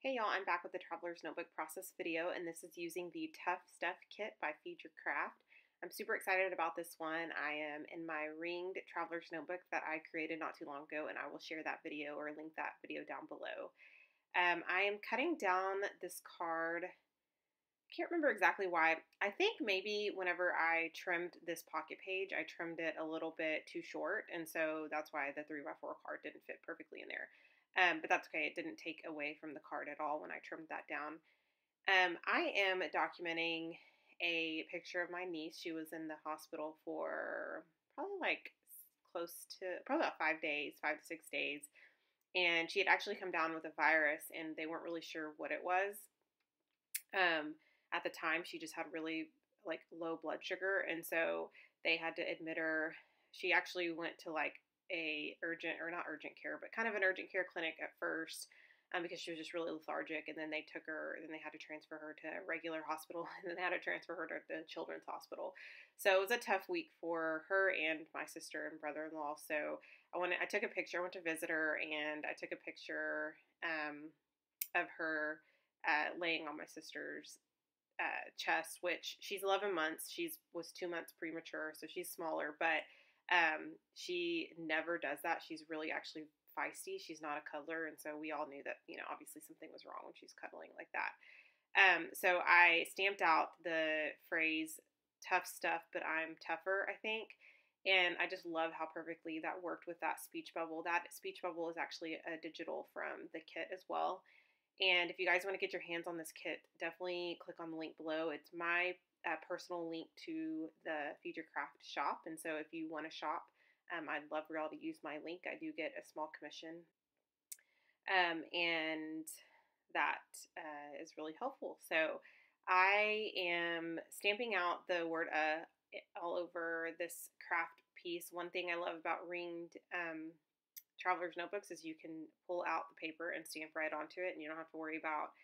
Hey y'all, I'm back with the Traveler's Notebook process video, and this is using the Tough Stuff Kit by Feed Your Craft. I'm super excited about this one. I am in my ringed Traveler's Notebook that I created not too long ago, and I will share that video or link that video down below. I am cutting down this card. I can't remember exactly why. I think maybe whenever I trimmed this pocket page, I trimmed it a little bit too short, and so that's why the 3x4 card didn't fit perfectly in there. But that's okay. It didn't take away from the card at all when I trimmed that down. I am documenting a picture of my niece. She was in the hospital for probably like close to probably about 5 days, 5 to 6 days. And she had actually come down with a virus and they weren't really sure what it was. At the time, she just had really like low blood sugar. And so they had to admit her. She actually went to like a urgent or not urgent care, but kind of an urgent care clinic at first because she was just really lethargic. And then they took her, then they had to transfer her to a regular hospital, and then they had to transfer her to the children's hospital. So it was a tough week for her and my sister and brother-in-law. So I took a picture. I went to visit her, and I took a picture of her laying on my sister's chest, which she's 11 months. She was 2 months premature, so she's smaller, but she never does that. She's really actually feisty. She's not a cuddler, and so we all knew that, obviously something was wrong when she's cuddling like that. So I stamped out the phrase tough stuff, but I'm tougher, I think. And I just love how perfectly that worked with that speech bubble. That speech bubble is actually a digital from the kit as well. And if you guys want to get your hands on this kit, definitely click on the link below. It's my personal link to the Feed Your Craft shop. And so if you want to shop, I'd love for y'all to use my link. I do get a small commission. And that is really helpful. So I am stamping out the word all over this craft piece. One thing I love about ringed Traveler's Notebooks is you can pull out the paper and stamp right onto it, and you don't have to worry about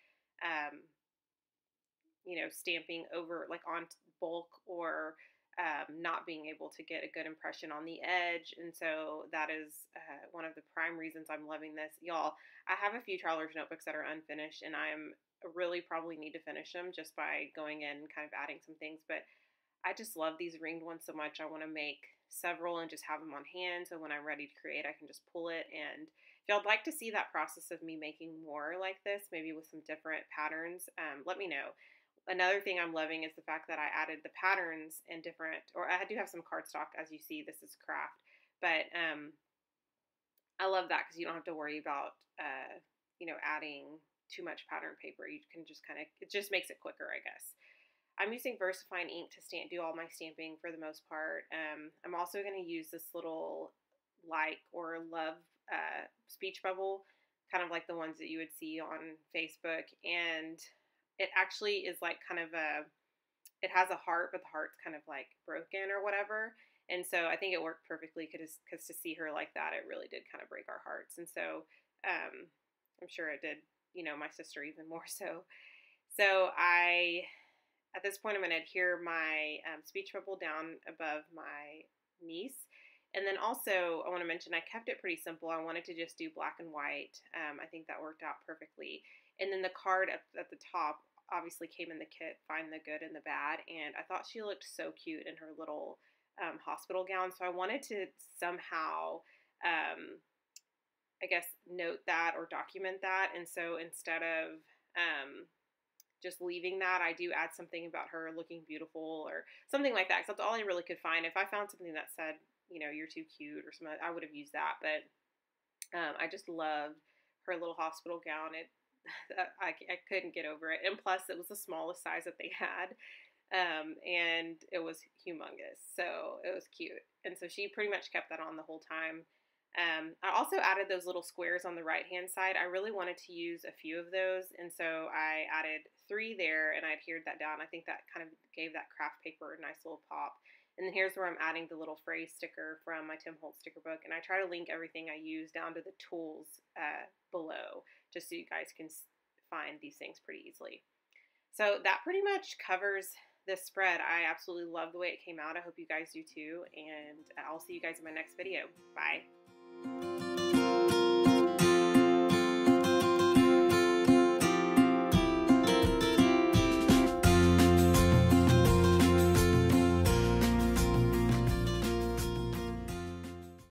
stamping over like on bulk or not being able to get a good impression on the edge. And so that is one of the prime reasons I'm loving this. Y'all, I have a few Traveler's Notebooks that are unfinished, and I'm really probably need to finish them just by going in and kind of adding some things. But I just love these ringed ones so much. I want to make several and just have them on hand, so when I'm ready to create, I can just pull it. And if y'all would like to see that process of me making more like this, maybe with some different patterns, let me know. Another thing I'm loving is the fact that I added the patterns in different, or I do have some cardstock, as you see. This is craft, but I love that because you don't have to worry about adding too much pattern paper. You can just it just makes it quicker, I guess. I'm using VersaFine ink to do all my stamping for the most part. I'm also going to use this little like or love speech bubble, kind of like the ones that you would see on Facebook. And it actually is like it has a heart, but the heart's kind of like broken or whatever. And so I think it worked perfectly because to see her like that, it really did kind of break our hearts. And so I'm sure it did, my sister even more so. So at this point, I'm going to adhere my speech bubble down above my niece. And then also, I want to mention, I kept it pretty simple. I wanted to just do black and white. I think that worked out perfectly. And then the card at the top obviously came in the kit, find the good and the bad. And I thought she looked so cute in her little hospital gown. So I wanted to somehow, I guess, note that or document that. And so instead of just leaving that, I do add something about her looking beautiful or something like that, because that's all I really could find. If I found something that said, you're too cute or something, I would have used that. But I just loved her little hospital gown. I couldn't get over it. And plus, it was the smallest size that they had. And it was humongous. So it was cute. And so she pretty much kept that on the whole time. I also added those little squares on the right-hand side. I really wanted to use a few of those, and so I added 3 there, and I adhered that down. I think that kind of gave that craft paper a nice little pop. And then here's where I'm adding the little phrase sticker from my Tim Holtz sticker book, and I try to link everything I use down to the tools below, just so you guys can find these things pretty easily. So that pretty much covers this spread. I absolutely love the way it came out. I hope you guys do too, and I'll see you guys in my next video. Bye.